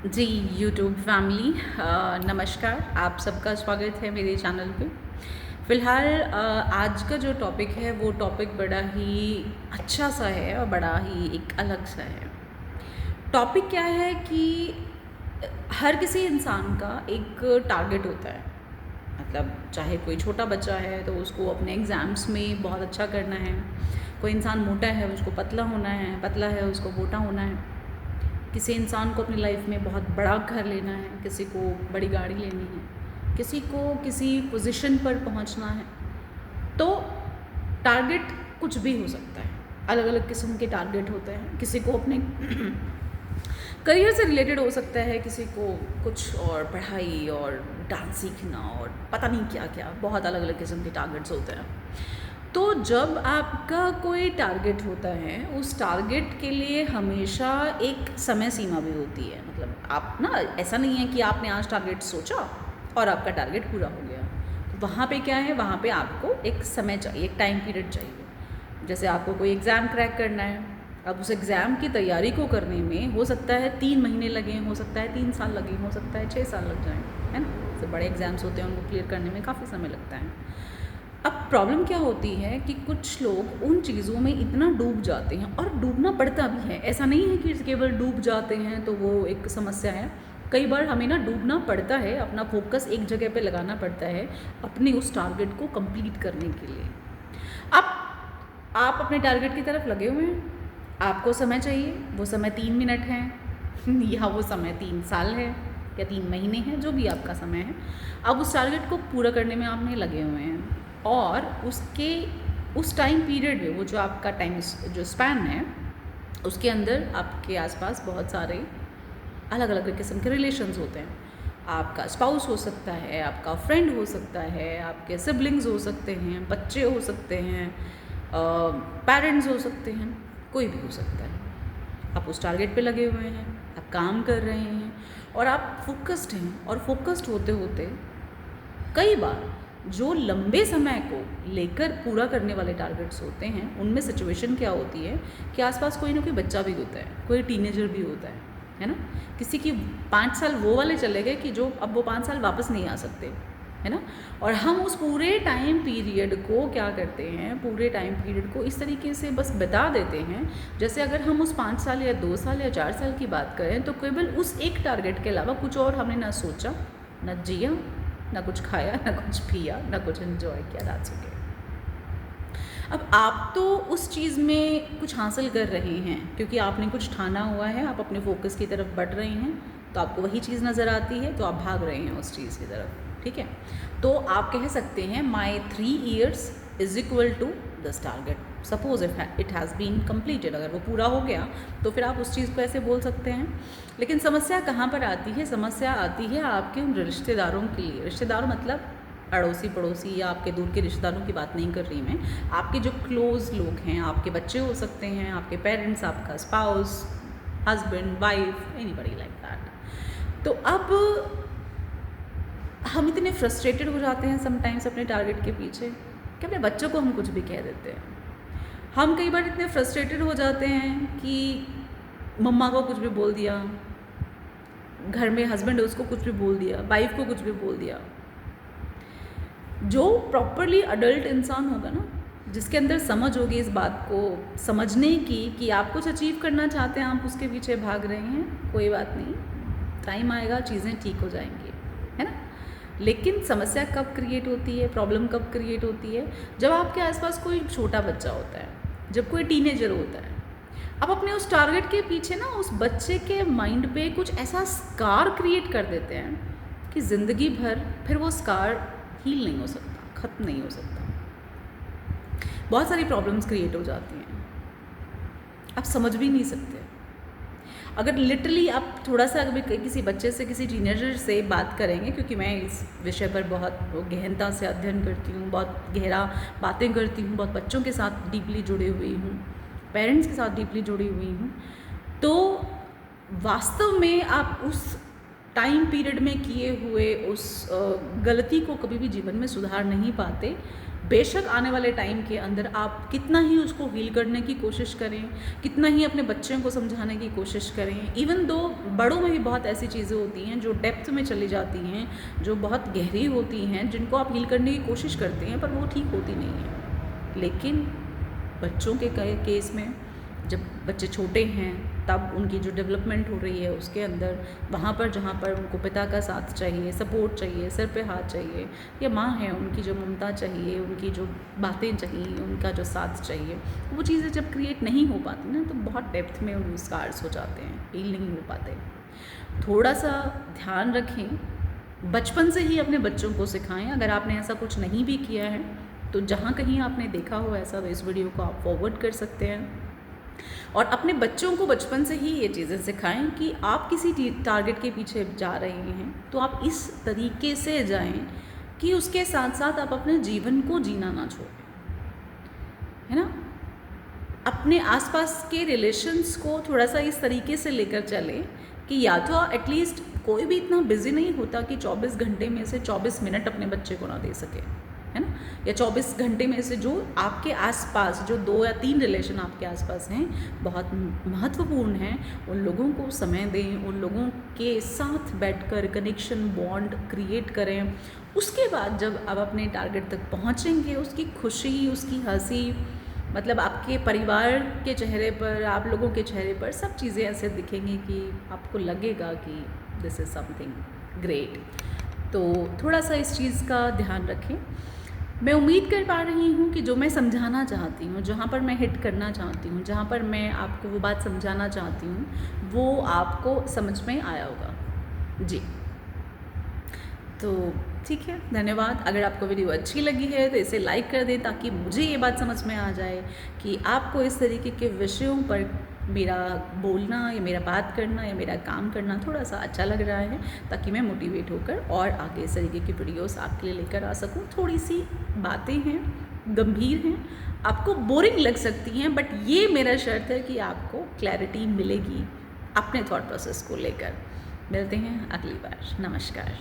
जी, YouTube family नमस्कार। आप सबका स्वागत है मेरे चैनल पे। फ़िलहाल आज का जो टॉपिक है वो टॉपिक बड़ा ही अच्छा सा है और बड़ा ही एक अलग सा है। टॉपिक क्या है कि हर किसी इंसान का एक टारगेट होता है। मतलब चाहे कोई छोटा बच्चा है तो उसको अपने एग्ज़ाम्स में बहुत अच्छा करना है। कोई इंसान मोटा है उसको पतला होना है, पतला है उसको मोटा होना है। किसी इंसान को अपनी लाइफ में बहुत बड़ा घर लेना है, किसी को बड़ी गाड़ी लेनी है, किसी को किसी पोजीशन पर पहुंचना है। तो टारगेट कुछ भी हो सकता है, अलग अलग किस्म के टारगेट होते हैं। किसी को अपने करियर से रिलेटेड हो सकता है, किसी को कुछ और पढ़ाई और डांस सीखना और पता नहीं क्या क्या, बहुत अलग अलग किस्म के टारगेट्स होते हैं। तो जब आपका कोई टारगेट होता है, उस टारगेट के लिए हमेशा एक समय सीमा भी होती है। मतलब आप ना, ऐसा नहीं है कि आपने आज टारगेट सोचा और आपका टारगेट पूरा हो गया। तो वहाँ पे क्या है, वहाँ पे आपको एक समय चाहिए, एक टाइम पीरियड चाहिए। जैसे आपको कोई एग्ज़ाम क्रैक करना है, अब उस एग्ज़ाम की तैयारी को करने में हो सकता है 3 महीने लगें, हो सकता है 3 साल लगें, हो सकता है 6 साल लग जाएँ, है ना। जैसे बड़े एग्ज़ाम्स होते हैं उनको क्लियर करने में काफ़ी समय लगता है। अब प्रॉब्लम क्या होती है कि कुछ लोग उन चीज़ों में इतना डूब जाते हैं, और डूबना पड़ता भी है। ऐसा नहीं है कि केवल डूब जाते हैं तो वो एक समस्या है। कई बार हमें ना डूबना पड़ता है, अपना फोकस एक जगह पे लगाना पड़ता है अपने उस टारगेट को कंप्लीट करने के लिए। अब आप अपने टारगेट की तरफ लगे हुए हैं, आपको समय चाहिए। वो समय 3 मिनट है या वो समय 3 साल है या 3 महीने है, जो भी आपका समय है। अब उस टारगेट को पूरा करने में आपने लगे हुए हैं, और उसके उस टाइम पीरियड में, वो जो आपका टाइम जो स्पैन है, उसके अंदर आपके आसपास बहुत सारे अलग अलग किस्म के रिलेशंस होते हैं। आपका स्पाउस हो सकता है, आपका फ्रेंड हो सकता है, आपके सिबलिंग्स हो सकते हैं, बच्चे हो सकते हैं, पेरेंट्स हो सकते हैं, कोई भी हो सकता है। आप उस टारगेट पे लगे हुए हैं, आप काम कर रहे हैं और आप फोकस्ड हैं। और फोकस्ड होते होते कई बार जो लंबे समय को लेकर पूरा करने वाले टारगेट्स होते हैं, उनमें सिचुएशन क्या होती है कि आसपास कोई ना कोई बच्चा भी होता है, कोई टीनेजर भी होता है ना। किसी की 5 साल वो वाले चले गए कि जो अब वो 5 साल वापस नहीं आ सकते, है ना। और हम उस पूरे टाइम पीरियड को क्या करते हैं, पूरे टाइम पीरियड को इस तरीके से बस बता देते हैं, जैसे अगर हम उस 5 साल या 2 साल या 4 साल की बात करें तो केवल उस एक टारगेट के अलावा कुछ और हमने ना सोचा, ना जिया, ना कुछ खाया, ना कुछ पिया, ना कुछ एंजॉय किया। That's okay. अब आप तो उस चीज़ में कुछ हासिल कर रहे हैं क्योंकि आपने कुछ ठाना हुआ है, आप अपने फोकस की तरफ बढ़ रहे हैं, तो आपको वही चीज़ नज़र आती है, तो आप भाग रहे हैं उस चीज़ की तरफ, ठीक है। तो आप कह सकते हैं my 3 years is equal to this target. Suppose it has been completed, अगर वो पूरा हो गया तो फिर आप उस चीज़ को ऐसे बोल सकते हैं। लेकिन समस्या कहाँ पर आती है? समस्या आती है आपके उन रिश्तेदारों के लिए। रिश्तेदार मतलब अड़ोसी पड़ोसी या आपके दूर के रिश्तेदारों की बात नहीं कर रही मैं, आपके जो क्लोज़ लोग हैं, आपके बच्चे हो सकते हैं, आपके पेरेंट्स, आपका spouse, husband, wife, anybody like that. तो अब हम इतने फ्रस्ट्रेटेड हो जाते हैं समटाइम्स अपने टारगेट के पीछे कि अपने बच्चों को हम कुछ भी कह देते हैं। हम कई बार इतने फ्रस्ट्रेटेड हो जाते हैं कि मम्मा को कुछ भी बोल दिया, घर में हस्बैंड है उसको कुछ भी बोल दिया, वाइफ को कुछ भी बोल दिया। जो प्रॉपरली अडल्ट इंसान होगा ना, जिसके अंदर समझ होगी इस बात को समझने की कि आप कुछ अचीव करना चाहते हैं, आप उसके पीछे भाग रहे हैं, कोई बात नहीं, टाइम आएगा, चीज़ें ठीक हो जाएंगी, है ना। लेकिन समस्या कब क्रिएट होती है, प्रॉब्लम कब क्रिएट होती है? जब आपके आसपास कोई छोटा बच्चा होता है, जब कोई टीनेजर होता है। आप अपने उस टारगेट के पीछे ना उस बच्चे के माइंड पे कुछ ऐसा स्कार क्रिएट कर देते हैं कि ज़िंदगी भर फिर वो स्कार हील नहीं हो सकता, ख़त्म नहीं हो सकता। बहुत सारी प्रॉब्लम्स क्रिएट हो जाती हैं, आप समझ भी नहीं सकते। अगर लिटरली आप थोड़ा सा अगर किसी बच्चे से, किसी टीनेजर से बात करेंगे, क्योंकि मैं इस विषय पर बहुत गहनता से अध्ययन करती हूँ, बहुत गहरा बातें करती हूँ, बहुत बच्चों के साथ डीपली जुड़ी हुई हूँ, पेरेंट्स के साथ डीपली जुड़ी हुई हूँ, तो वास्तव में आप उस टाइम पीरियड में किए हुए उस गलती को कभी भी जीवन में सुधार नहीं पाते। बेशक आने वाले टाइम के अंदर आप कितना ही उसको हील करने की कोशिश करें, कितना ही अपने बच्चों को समझाने की कोशिश करें, इवन दो बड़ों में भी बहुत ऐसी चीज़ें होती हैं जो डेप्थ में चली जाती हैं, जो बहुत गहरी होती हैं, जिनको आप हील करने की कोशिश करते हैं पर वो ठीक होती नहीं है। लेकिन बच्चों के केस में जब बच्चे छोटे हैं तब उनकी जो डेवलपमेंट हो रही है उसके अंदर, वहाँ पर जहाँ पर उनको पिता का साथ चाहिए, सपोर्ट चाहिए, सिर पे हाथ चाहिए, या माँ है उनकी जो ममता चाहिए, उनकी जो बातें चाहिए, उनका जो साथ चाहिए, वो चीज़ें जब क्रिएट नहीं हो पाती ना तो बहुत डेप्थ में उन स्कार्स हो जाते हैं, हील नहीं हो पाते। थोड़ा सा ध्यान रखें, बचपन से ही अपने बच्चों को सिखाएं। अगर आपने ऐसा कुछ नहीं भी किया है तो जहाँ कहीं आपने देखा हो ऐसा, तो इस वीडियो को आप फॉरवर्ड कर सकते हैं और अपने बच्चों को बचपन से ही ये चीज़ें सिखाएं कि आप किसी टारगेट के पीछे जा रहे हैं तो आप इस तरीके से जाएं कि उसके साथ साथ आप अपने जीवन को जीना ना छोड़ें, है ना। अपने आसपास के रिलेशंस को थोड़ा सा इस तरीके से लेकर चलें कि या तो एटलीस्ट कोई भी इतना बिजी नहीं होता कि 24 घंटे में से 24 मिनट अपने बच्चे को ना दे सके, है ना, या 24 घंटे में से जो आपके आसपास जो 2 या 3 रिलेशन आपके आसपास हैं बहुत महत्वपूर्ण हैं, उन लोगों को समय दें, उन लोगों के साथ बैठकर कनेक्शन बॉन्ड क्रिएट करें। उसके बाद जब आप अपने टारगेट तक पहुंचेंगे, उसकी खुशी, उसकी हंसी, मतलब आपके परिवार के चेहरे पर, आप लोगों के चेहरे पर सब चीज़ें ऐसे दिखेंगी कि आपको लगेगा कि दिस इज़ समथिंग ग्रेट। तो थोड़ा सा इस चीज़ का ध्यान रखें। मैं उम्मीद कर पा रही हूँ कि जो मैं समझाना चाहती हूँ, जहाँ पर मैं हिट करना चाहती हूँ, जहाँ पर मैं आपको वो बात समझाना चाहती हूँ, वो आपको समझ में आया होगा जी। तो ठीक है, धन्यवाद। अगर आपको वीडियो अच्छी लगी है तो इसे लाइक कर दें ताकि मुझे ये बात समझ में आ जाए कि आपको इस तरीके के विषयों पर मेरा बोलना या मेरा बात करना या मेरा काम करना थोड़ा सा अच्छा लग रहा है, ताकि मैं मोटिवेट होकर और आगे इस तरीके की वीडियोस आपके लिए लेकर आ सकूं। थोड़ी सी बातें हैं, गंभीर हैं, आपको बोरिंग लग सकती हैं, बट ये मेरा शर्त है कि आपको क्लैरिटी मिलेगी अपने थॉट प्रोसेस को लेकर। मिलते हैं अगली बार। नमस्कार।